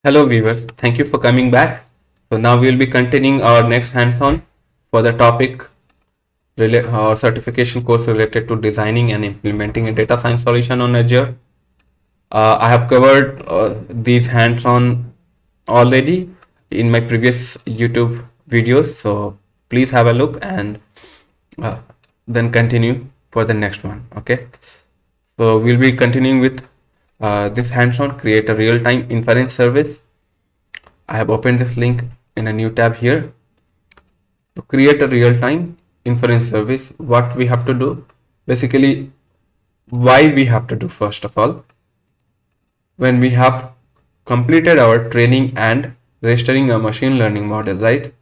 Hello viewers, thank you for coming back. So now we will be continuing our next hands-on for the topic or certification course related to designing and implementing a data science solution on Azure. I have covered these hands-on already in my previous YouTube videos, so please have a look and uh, then continue for the next one. Okay, so we'll be continuing with this hands-on create a real-time inference service. I have opened this link in a new tab here. To create a real-time inference service, what we have to do, basically why we have to do, first of all, when we have completed our training and registering a machine learning model, right?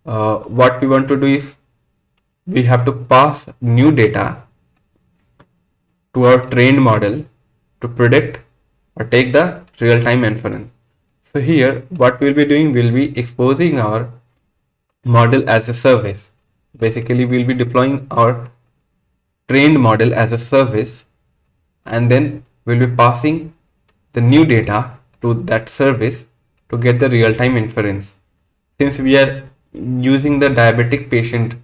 What we want to do is we have to pass new data to our trained model to predict or take the real-time inference. So here what we'll be doing, we'll be exposing our model as a service. Basically, we'll be deploying our trained model as a service, and then we'll be passing the new data to that service to get the real-time inference. Since we are using the diabetic patient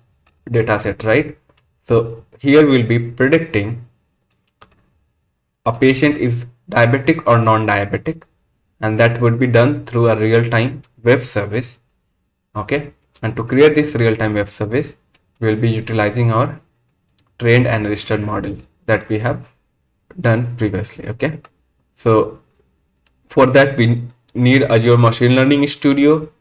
dataset, right? So here we'll be predicting a patient is diabetic or non-diabetic, and that would be done through a real-time web service. Okay, and to create this real-time web service, we'll be utilizing our trained and registered model that we have done previously. Okay, so for that we need Azure Machine Learning Studio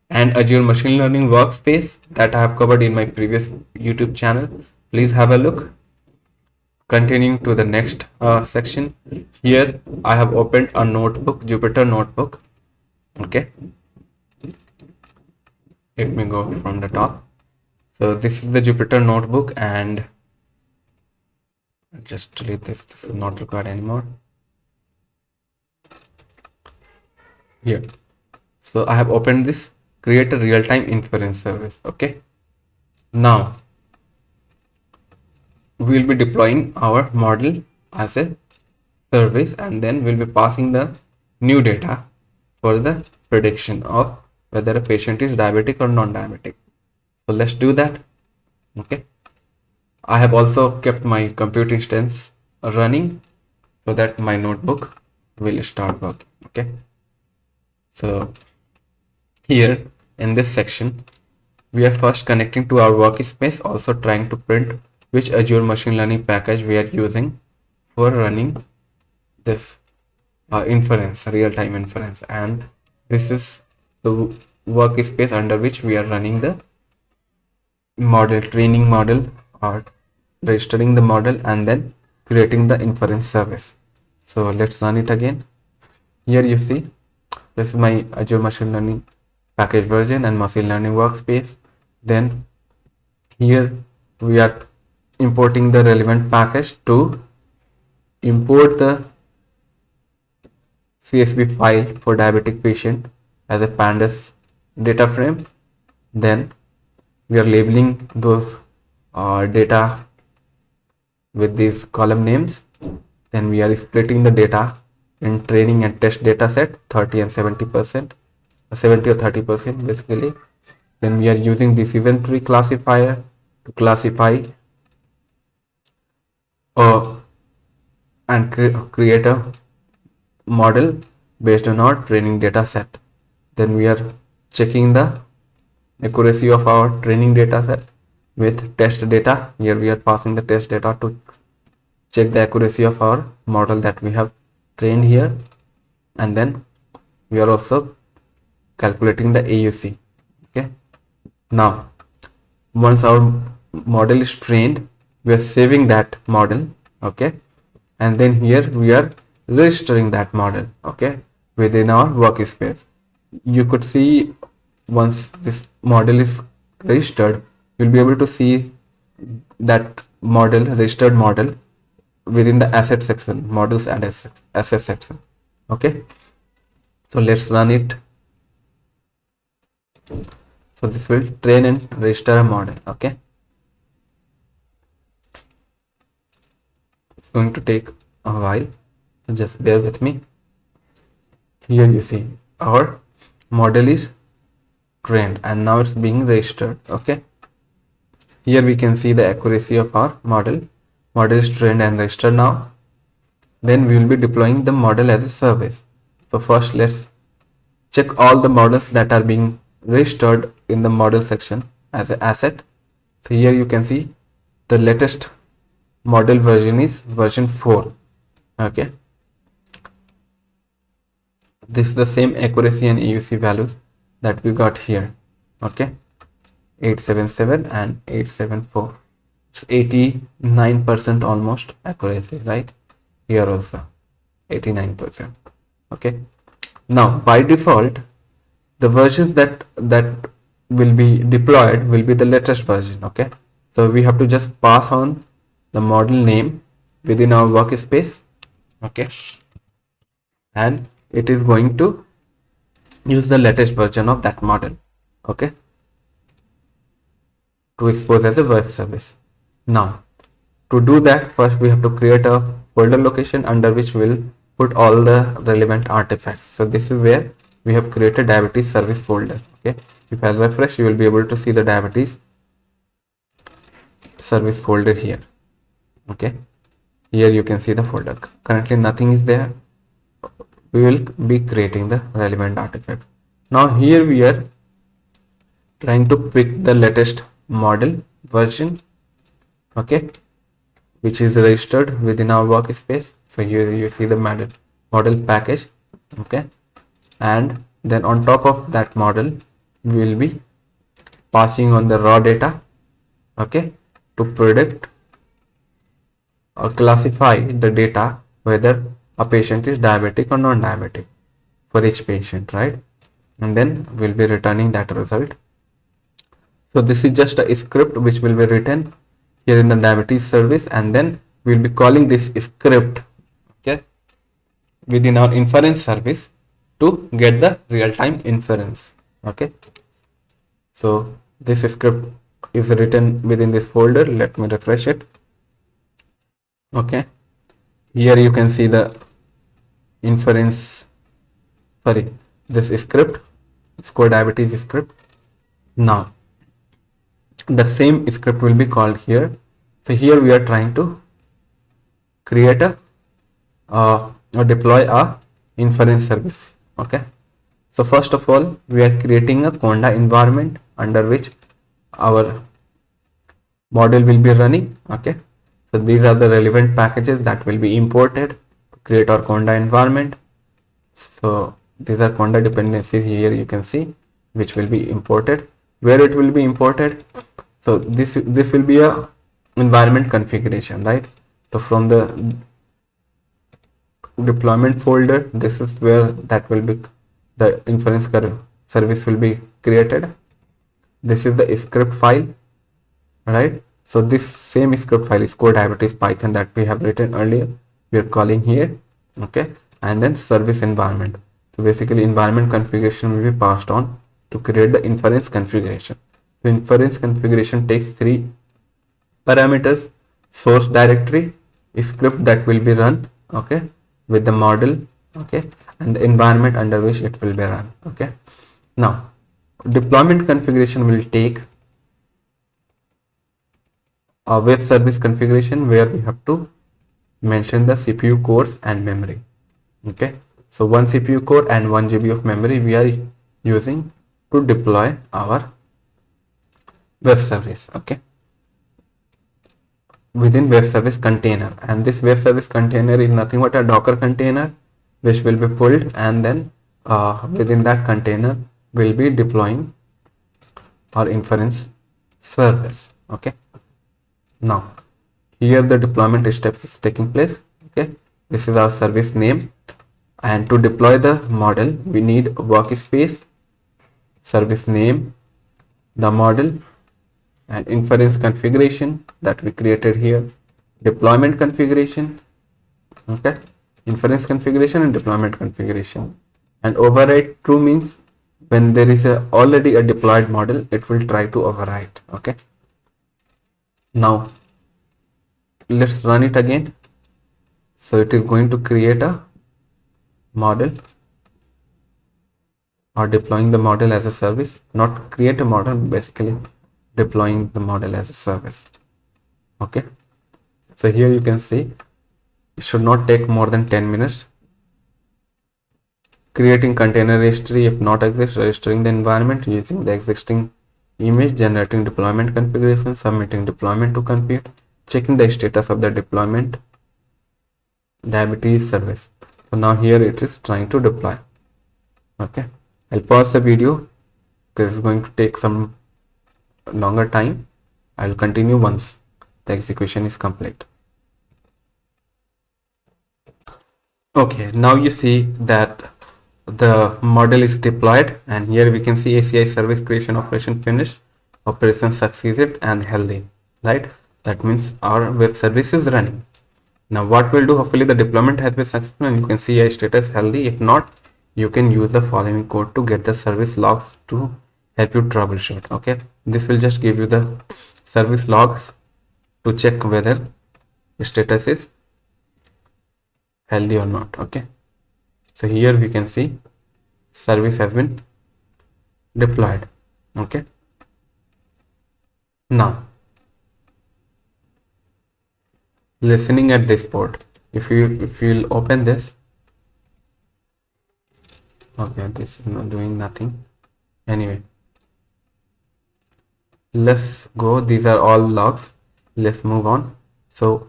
and Azure Machine Learning Workspace that I have covered in my previous YouTube channel. Please have a look. Continuing to the next section, here I have opened a notebook, Jupyter notebook. Okay, let me go from the top. So this is the Jupyter notebook, and just delete this. This is not required anymore. Here, so I have opened this create a real-time inference service. Okay, now we'll be deploying our model as a service, and then we'll be passing the new data for the prediction of whether a patient is diabetic or non-diabetic. So let's do that. Okay, I have also kept my compute instance running so that my notebook will start working. Okay, so here in this section, we are first connecting to our workspace, also trying to print which Azure machine learning package we are using for running this inference, real-time inference, and this is the workspace under which we are running the model, training model, or registering the model, and then creating the inference service. So let's run it again. Here you see this is my Azure machine learning package version and machine learning workspace. Then here we are importing the relevant package to import the CSV file for diabetic patient as a pandas data frame. Then we are labeling those data with these column names. Then we are splitting the data in training and test data set 30 and 70%, 70 or 30% basically. Then we are using decision tree classifier to classify and create a model based on our training data set. Then we are checking the accuracy of our training data set with test data. Here we are passing the test data to check the accuracy of our model that we have trained here, and then we are also calculating the AUC. Okay, now once our model is trained, we are saving that model. Okay, and then here we are registering that model, okay, within our workspace. You could see once this model is registered, you'll be able to see that model, registered model, within the asset section, models and asset section. Okay, so let's run it. So this will train and register a model. Okay, it's going to take a while, so just bear with me. Here you see our model is trained and now it's being registered. Okay, here we can see the accuracy of our model is trained and registered. Now then we will be deploying the model as a service. So first let's check all the models that are being registered in the model section as an asset. So here you can see the latest model version is version 4. Okay, this is the same accuracy and AUC values that we got here. Okay, 877 and 874. It's 89% almost accuracy, right? Here also 89%. Okay, now by default the versions that will be deployed will be the latest version. Okay, so we have to just pass on the model name within our workspace. Okay, and it is going to use the latest version of that model. Okay, to expose as a web service. Now to do that, first we have to create a folder location under which we'll put all the relevant artifacts. So this is where we have created diabetes service folder. Okay, if I refresh, you will be able to see the diabetes service folder here. Okay, here you can see the folder. Currently nothing is there. We will be creating the relevant artifacts. Now here we are trying to pick the latest model version. Okay, which is registered within our workspace. So here you see the model package. Okay, and then on top of that model we will be passing on the raw data. Okay, to predict or classify the data whether a patient is diabetic or non-diabetic for each patient, right? And then we'll be returning that result. So this is just a script which will be written here in the diabetes service, and then we'll be calling this script, okay, within our inference service to get the real-time inference. Okay, so this script is written within this folder. Let me refresh it. Okay, here you can see the inference, sorry, this script, score diabetes script. Now the same script will be called here. So here we are trying to create a or deploy a inference service. Okay, so first of all we are creating a Conda environment under which our model will be running. Okay, so these are the relevant packages that will be imported to create our Conda environment. So these are Conda dependencies here you can see, which will be imported. Where it will be imported, so this will be a environment configuration, right? So from the deployment folder, this is where that will be the inference service will be created. This is the script file, right? So this same script file is core diabetes python that we have written earlier, we are calling here. Okay, and then service environment. So basically environment configuration will be passed on to create the inference configuration. So inference configuration takes 3 parameters: source directory, script that will be run, okay, with the model, okay, and the environment under which it will be run. Okay, now deployment configuration will take a web service configuration where we have to mention the CPU cores and memory. Okay, so 1 CPU core and 1 GB of memory we are using to deploy our web service. Okay, within web service container, and this web service container is nothing but a Docker container which will be pulled, and then within that container will be deploying our inference service. Okay, now here the deployment steps is taking place. Okay, this is our service name, and to deploy the model we need workspace, service name, the model, and inference configuration that we created here, deployment configuration, okay, inference configuration and deployment configuration. And override true means when there is already a deployed model, it will try to override. Okay, now let's run it again. So it is going to create a model or deploying the model as a service, not create a model, basically deploying the model as a service. Okay, so here you can see it should not take more than 10 minutes. Creating container registry if not exist, registering the environment using the existing image, generating deployment configuration, submitting deployment to compute, checking the status of the deployment, diabetes service. So now here it is trying to deploy. Okay, I'll pause the video because it's going to take some longer time. I'll continue once the execution is complete. Okay, now you see that the model is deployed, and here we can see ACI service creation operation finished, operation succeeded and healthy, right? That means our web service is running. Now what we'll do, hopefully the deployment has been successful and you can see a status healthy. If not, you can use the following code to get the service logs to help you troubleshoot. Okay, this will just give you the service logs to check whether status is healthy or not. Okay, so here we can see service has been deployed. Okay, now listening at this port, if you'll open this, okay, this is not doing nothing. Anyway, let's go. These are all logs. Let's move on. So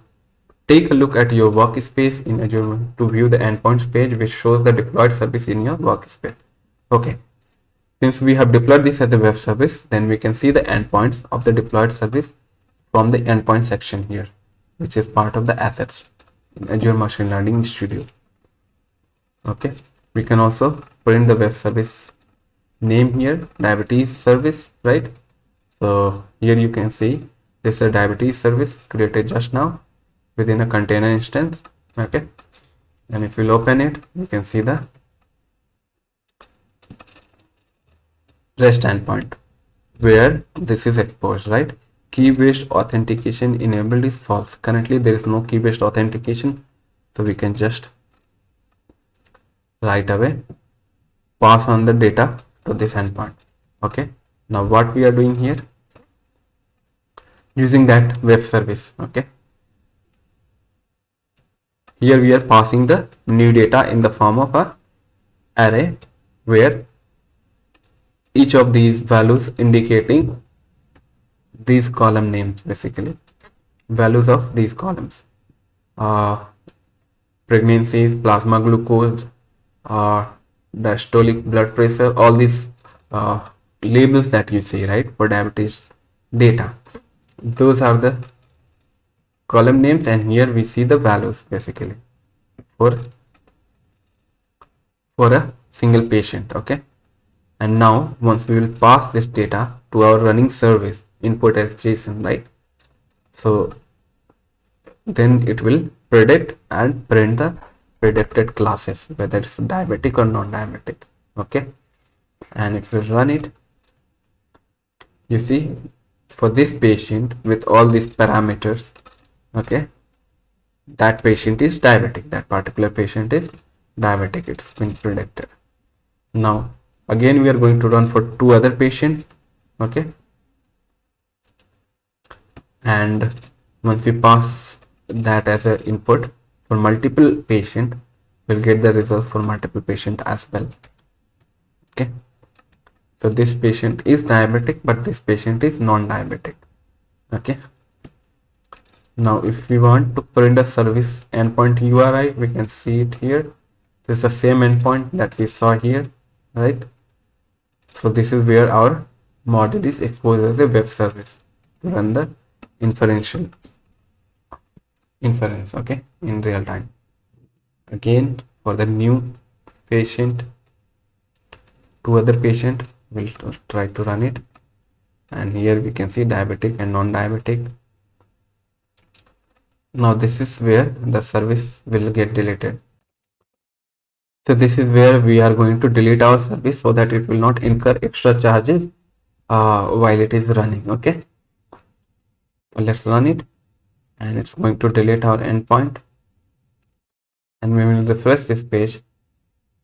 take a look at your workspace in Azure to view the endpoints page, which shows the deployed service in your workspace. Okay, since we have deployed this as a web service, then we can see the endpoints of the deployed service from the endpoint section here, which is part of the assets in Azure Machine Learning Studio. Okay, we can also print the web service name here, diabetes service, right? So here you can see this is a diabetes service created just now within a container instance. Okay, and if you'll open it, you can see the REST endpoint where this is exposed, right? Key-based authentication enabled is false. Currently there is no key-based authentication, so we can just right away pass on the data to this endpoint. Okay, now what we are doing here, using that web service. Okay, here we are passing the new data in the form of a array where each of these values indicating these column names, basically values of these columns, pregnancies, plasma glucose, diastolic blood pressure, all these labels that you see, right, for diabetes data, those are the column names, and here we see the values basically for a single patient. Okay, and now once we will pass this data to our running service input as JSON, right, so then it will predict and print the predicted classes, whether it's diabetic or non-diabetic. Okay, and if we run it, you see for this patient with all these parameters, okay, that patient is diabetic, that particular patient is diabetic, it's been predicted. Now again we are going to run for two other patients. Okay, and once we pass that as an input for multiple patient, we'll get the results for multiple patient as well. Okay, so this patient is diabetic, but this patient is non-diabetic. Okay, now if we want to print a service endpoint URI, we can see it here. This is the same endpoint that we saw here, right? So this is where our model is exposed as a web service to run the inference, okay, in real time. Again, for the new patient, two other patient, we'll try to run it, and here we can see diabetic and non-diabetic. Now this is where the service will get deleted. So this is where we are going to delete our service so that it will not incur extra charges while it is running. Okay, so let's run it, and it's going to delete our endpoint, and we will refresh this page.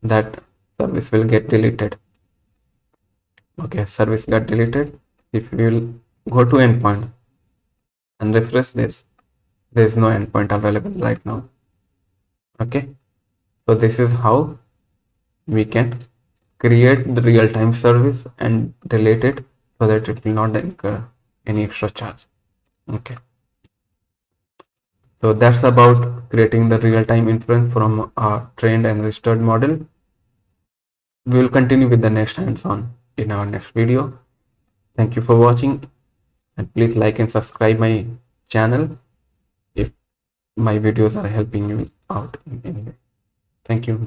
That service will get deleted. Okay, service got deleted. If we will go to endpoint and refresh this, there is no endpoint available right now. Okay, so this is how we can create the real-time service and delete it so that it will not incur any extra charge. Okay, so that's about creating the real-time inference from a trained and registered model. We will continue with the next hands-on in our next video. Thank you for watching, and please like and subscribe my channel if my videos are helping you out in any way. Thank you.